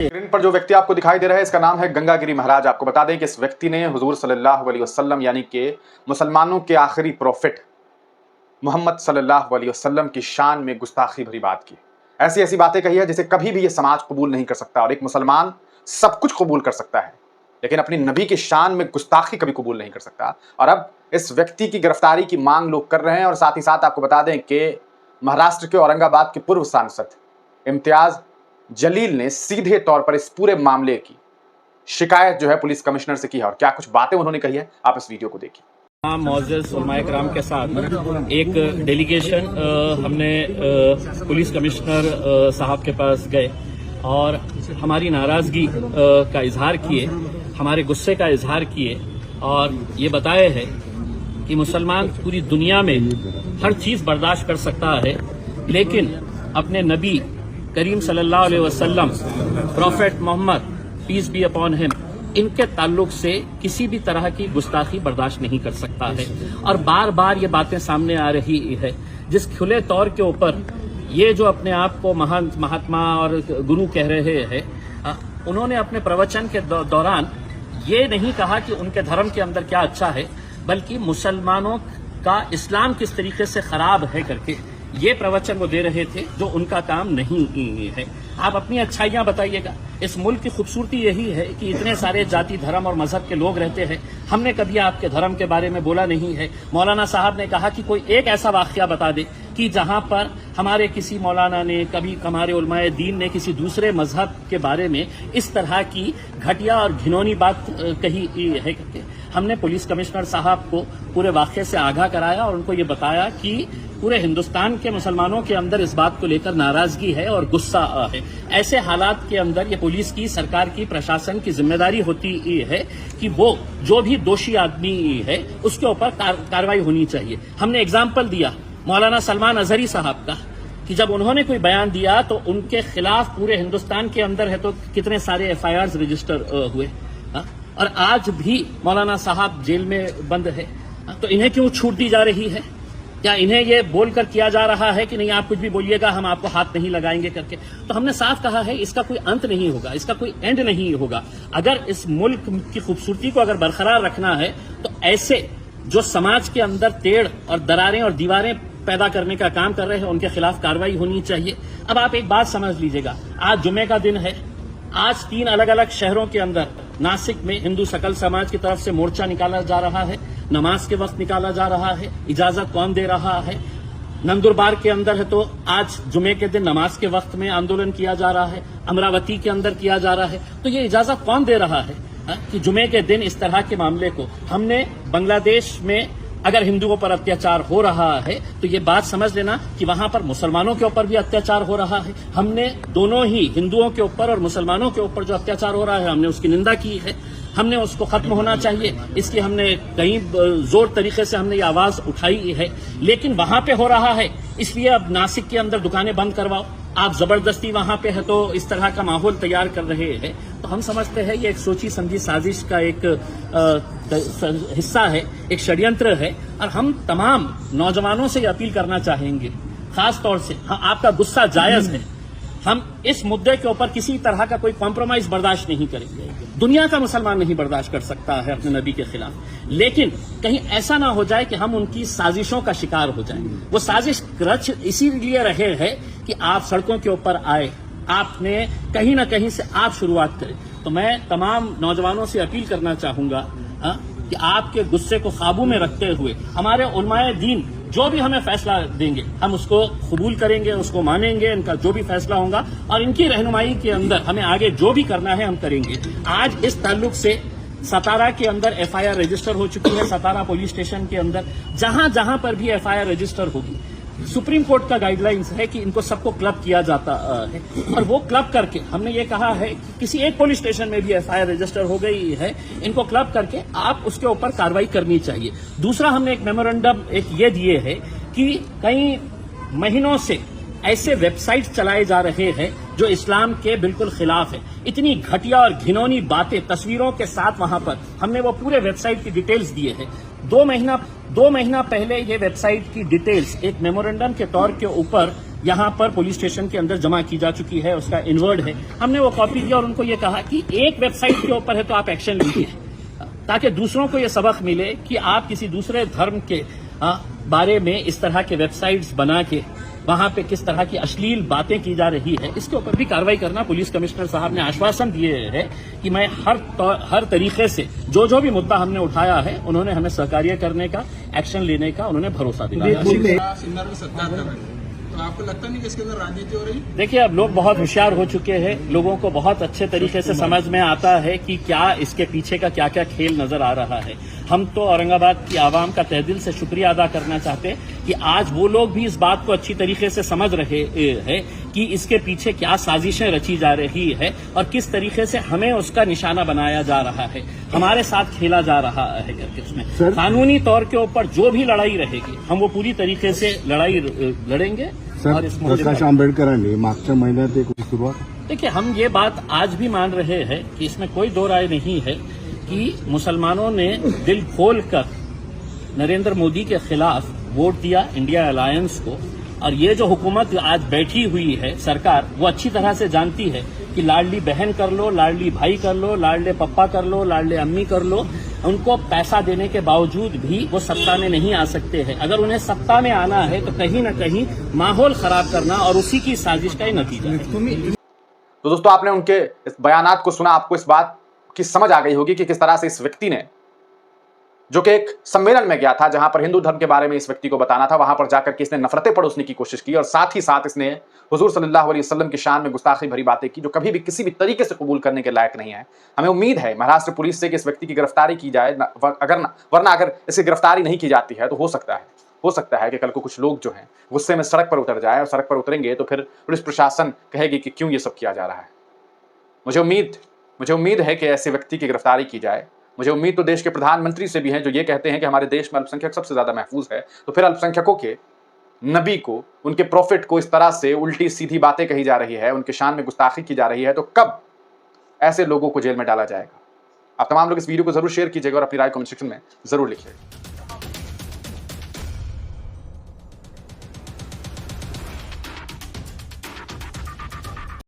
Screen पर जो व्यक्ति आपको दिखाई दे रहा है इसका नाम है गंगागिरी महाराज। आपको बता दें कि इस व्यक्ति ने हुजूर सल्लल्लाहु अलैहि वसल्लम यानी कि मुसलमानों के आखिरी प्रोफेट मोहम्मद सल्लल्लाहु अलैहि वसल्लम की शान में गुस्ताखी भरी बात की। ऐसी ऐसी बातें कही है जिसे कभी भी ये समाज कबूल नहीं कर सकता। और एक मुसलमान सब कुछ कबूल कर सकता है लेकिन अपनी नबी की शान में गुस्ताखी कभी कबूल नहीं कर सकता। और अब इस व्यक्ति की गिरफ्तारी की मांग लोग कर रहे हैं। और साथ ही साथ आपको बता दें कि महाराष्ट्र के औरंगाबाद के पूर्व सांसद इम्तियाज जलील ने सीधे तौर पर इस पूरे मामले की शिकायत जो है पुलिस कमिश्नर से की है। और क्या कुछ बातें उन्होंने कही है, आप इस वीडियो को देखिए। मोअज़्ज़ज़ उलमाए किराम के साथ एक डेलीगेशन हमने पुलिस कमिश्नर साहब के पास गए और हमारी नाराजगी का इजहार किए, हमारे गुस्से का इजहार किए और ये बताए है कि मुसलमान पूरी दुनिया में हर चीज बर्दाश्त कर सकता है लेकिन अपने नबी करीम सल्लल्लाहु अलैहि वसल्लम prophet Muhammad peace be upon him इनके ताल्लुक से किसी भी तरह की गुस्ताखी बर्दाश्त नहीं कर सकता है। और बार बार ये बातें सामने आ रही है जिस खुले तौर के ऊपर ये जो अपने आप को महान महात्मा और गुरु कह रहे हैं, उन्होंने अपने प्रवचन के दौरान ये नहीं कहा कि उनके धर्म के अंदर क्या अच्छा है, बल्कि मुसलमानों का इस्लाम किस तरीके से खराब है करके ये प्रवचन वो दे रहे थे, जो उनका काम नहीं है। आप अपनी अच्छाइयां बताइएगा। इस मुल्क की खूबसूरती यही है कि इतने सारे जाति धर्म और मजहब के लोग रहते हैं। हमने कभी आपके धर्म के बारे में बोला नहीं है। मौलाना साहब ने कहा कि कोई एक ऐसा वाकया बता दे कि जहां पर हमारे किसी मौलाना ने, कभी हमारे उलमाए दीन ने किसी दूसरे मजहब के बारे में इस तरह की घटिया और घिनौनी बात कही है करके। हमने पुलिस कमिश्नर साहब को पूरे वाकये से आगाह कराया और उनको ये बताया कि पूरे हिंदुस्तान के मुसलमानों के अंदर इस बात को लेकर नाराजगी है और गुस्सा है। ऐसे हालात के अंदर ये पुलिस की, सरकार की, प्रशासन की जिम्मेदारी होती है कि वो जो भी दोषी आदमी है उसके ऊपर कार्रवाई होनी चाहिए। हमने एग्जाम्पल दिया मौलाना सलमान अजहरी साहब का कि जब उन्होंने कोई बयान दिया तो उनके खिलाफ पूरे हिंदुस्तान के अंदर है तो कितने सारे FIRs रजिस्टर हुए। और आज भी मौलाना साहब जेल में बंद है। तो इन्हें क्यों छूट दी जा रही है? क्या इन्हें ये बोलकर किया जा रहा है कि नहीं आप कुछ भी बोलिएगा, हम आपको हाथ नहीं लगाएंगे करके? तो हमने साफ कहा है इसका कोई अंत नहीं होगा, इसका कोई एंड नहीं होगा। अगर इस मुल्क की खूबसूरती को अगर बरकरार रखना है तो ऐसे जो समाज के अंदर टेढ़ और दरारें और दीवारें पैदा करने का काम कर रहे हैं उनके खिलाफ कार्रवाई होनी चाहिए। अब आप एक बात समझ लीजिएगा, आज जुमे का दिन है। आज 3 अलग अलग शहरों के अंदर नासिक में हिंदू सकल समाज की तरफ से मोर्चा निकाला जा रहा है, नमाज के वक्त निकाला जा रहा है। इजाजत कौन दे रहा है? नंदुरबार के अंदर है तो आज जुमे के दिन नमाज के वक्त में आंदोलन किया जा रहा है। अमरावती के अंदर किया जा रहा है। तो ये इजाजत कौन दे रहा है कि जुमे के दिन इस तरह के मामले को? हमने बांग्लादेश में अगर हिंदुओं पर अत्याचार हो रहा है तो ये बात समझ लेना कि वहां पर मुसलमानों के ऊपर भी अत्याचार हो रहा है। हमने दोनों ही हिंदुओं के ऊपर और मुसलमानों के ऊपर जो अत्याचार हो रहा है हमने उसकी निंदा की है। हमने उसको खत्म होना चाहिए, इसकी हमने कई जोर तरीके से हमने ये आवाज उठाई है। लेकिन वहां पे हो रहा है इसलिए अब नासिक के अंदर दुकानें बंद करवाओ, आप जबरदस्ती वहां पे है तो इस तरह का माहौल तैयार कर रहे हैं। तो हम समझते हैं ये एक सोची समझी साजिश का एक हिस्सा है, एक षड्यंत्र है। और हम तमाम नौजवानों से ये अपील करना चाहेंगे, खास तौर से आपका गुस्सा जायज है, हम इस मुद्दे के ऊपर किसी तरह का कोई कॉम्प्रोमाइज बर्दाश्त नहीं करेंगे। दुनिया का मुसलमान नहीं बर्दाश्त कर सकता है अपने नबी के खिलाफ। लेकिन कहीं ऐसा ना हो जाए कि हम उनकी साजिशों का शिकार हो जाएं। वो साजिश रच इसीलिए रहे हैं कि आप सड़कों के ऊपर आए, आपने कहीं ना कहीं से आप शुरुआत करें। तो मैं तमाम नौजवानों से अपील करना चाहूंगा कि आपके गुस्से को काबू में रखते हुए हमारे उलमाए दीन जो भी हमें फैसला देंगे हम उसको कबूल करेंगे, उसको मानेंगे, इनका जो भी फैसला होगा और इनकी रहनुमाई के अंदर हमें आगे जो भी करना है हम करेंगे। आज इस ताल्लुक से सतारा के अंदर FIR रजिस्टर हो चुकी है। सतारा पुलिस स्टेशन के अंदर जहां जहां पर भी FIR रजिस्टर होगी, सुप्रीम कोर्ट का गाइडलाइंस है कि इनको सबको क्लब किया जाता है। और वो क्लब करके हमने ये कहा है कि किसी एक पुलिस स्टेशन में भी FIR रजिस्टर हो गई है, इनको क्लब करके आप उसके ऊपर कार्रवाई करनी चाहिए। दूसरा हमने एक मेमोरेंडम ये दिए है कि कई महीनों से ऐसे वेबसाइट चलाए जा रहे हैं जो इस्लाम के बिल्कुल खिलाफ है। इतनी घटिया और घिनौनी बातें तस्वीरों के साथ वहां पर हमने वो पूरे वेबसाइट की डिटेल्स दिए हैं। 2 महीना पहले ये वेबसाइट की डिटेल्स एक मेमोरेंडम के तौर के ऊपर यहाँ पर पुलिस स्टेशन के अंदर जमा की जा चुकी है, उसका इनवर्ड है। हमने वो कॉपी किया और उनको ये कहा कि एक वेबसाइट के ऊपर है तो आप एक्शन लीजिए, ताकि दूसरों को ये सबक मिले कि आप किसी दूसरे धर्म के बारे में इस तरह के वेबसाइट्स बना के वहां पे किस तरह की अश्लील बातें की जा रही है, इसके ऊपर भी कार्रवाई करना। पुलिस कमिश्नर साहब ने आश्वासन दिए हैं कि मैं हर तरीके से जो भी मुद्दा हमने उठाया है उन्होंने हमें सहकार्य करने का, एक्शन लेने का उन्होंने भरोसा दिलाया। सिन्नर में सत्कार कर रहे हैं, तो आपको लगता नहीं कि इसके अंदर राजनीति हो रही? देखिए, अब लोग बहुत होशियार हो चुके हैं, लोगों को बहुत अच्छे तरीके से समझ में आता है कि क्या इसके पीछे का क्या क्या खेल नजर आ रहा है। हम तो औरंगाबाद की आवाम का तहे दिल से शुक्रिया अदा करना चाहते हैं कि आज वो लोग भी इस बात को अच्छी तरीके से समझ रहे हैं कि इसके पीछे क्या साजिशें रची जा रही है और किस तरीके से हमें उसका निशाना बनाया जा रहा है, हमारे साथ खेला जा रहा है करके। उसमें कानूनी तौर के ऊपर जो भी लड़ाई रहेगी हम वो पूरी तरीके से लड़ाई लड़ेंगे। सर, प्रकाश आंबेडकरांनी मागच्या महिन्यात एक सुरुवात, देखिए, हम ये बात आज भी मान रहे हैं कि इसमें कोई दो राय नहीं है कि मुसलमानों ने दिल खोलकर नरेंद्र मोदी के खिलाफ वोट दिया, इंडिया अलायंस को। और ये जो हुकूमत आज बैठी हुई है सरकार, वो अच्छी तरह से जानती है कि लाडली बहन कर लो, लाडली भाई कर लो, लाडले पप्पा कर लो, लाडले अम्मी कर लो, उनको पैसा देने के बावजूद भी वो सत्ता में नहीं आ सकते हैं। अगर उन्हें सत्ता में आना है तो कहीं न कहीं माहौल खराब करना और उसी की साजिश का ही नतीजा है। तो दोस्तों, आपने उनके इस बयानात को सुना, आपको इस बात की समझ आ गई होगी कि किस तरह से इस व्यक्ति ने, जो कि एक सम्मेलन में गया था जहां पर हिंदू धर्म के बारे में इस व्यक्ति को बताना था, वहां पर जाकर के इसने नफरतें परोसने की कोशिश की और साथ ही साथ इसने हुजूर सल्लल्लाहु अलैहि वसल्लम की शान में गुस्ताखी भरी बातें की, जो कभी भी किसी भी तरीके से कबूल करने के लायक नहीं है। हमें उम्मीद है महाराष्ट्र पुलिस से कि इस व्यक्ति की गिरफ्तारी की जाए, वरना अगर इसकी गिरफ्तारी नहीं की जाती है तो हो सकता है कि कल को कुछ लोग जो हैं गुस्से में सड़क पर उतर जाए, और सड़क पर उतरेंगे तो फिर पुलिस प्रशासन कहेगी कि क्यों ये सब किया जा रहा है। मुझे उम्मीद है कि ऐसे व्यक्ति की गिरफ्तारी की जाए। मुझे उम्मीद तो देश के प्रधानमंत्री से भी है, जो ये कहते हैं कि हमारे देश में अल्पसंख्यक सबसे ज्यादा महफूज है। तो फिर अल्पसंख्यकों के नबी को, उनके प्रॉफिट को इस तरह से उल्टी सीधी बातें कही जा रही है, उनके शान में गुस्ताखी की जा रही है, तो कब ऐसे लोगों को जेल में डाला जाएगा? आप तमाम लोग इस वीडियो को जरूर शेयर कीजिएगा और अपनी राय कमेंट सेक्शन में जरूर लिखिएगा।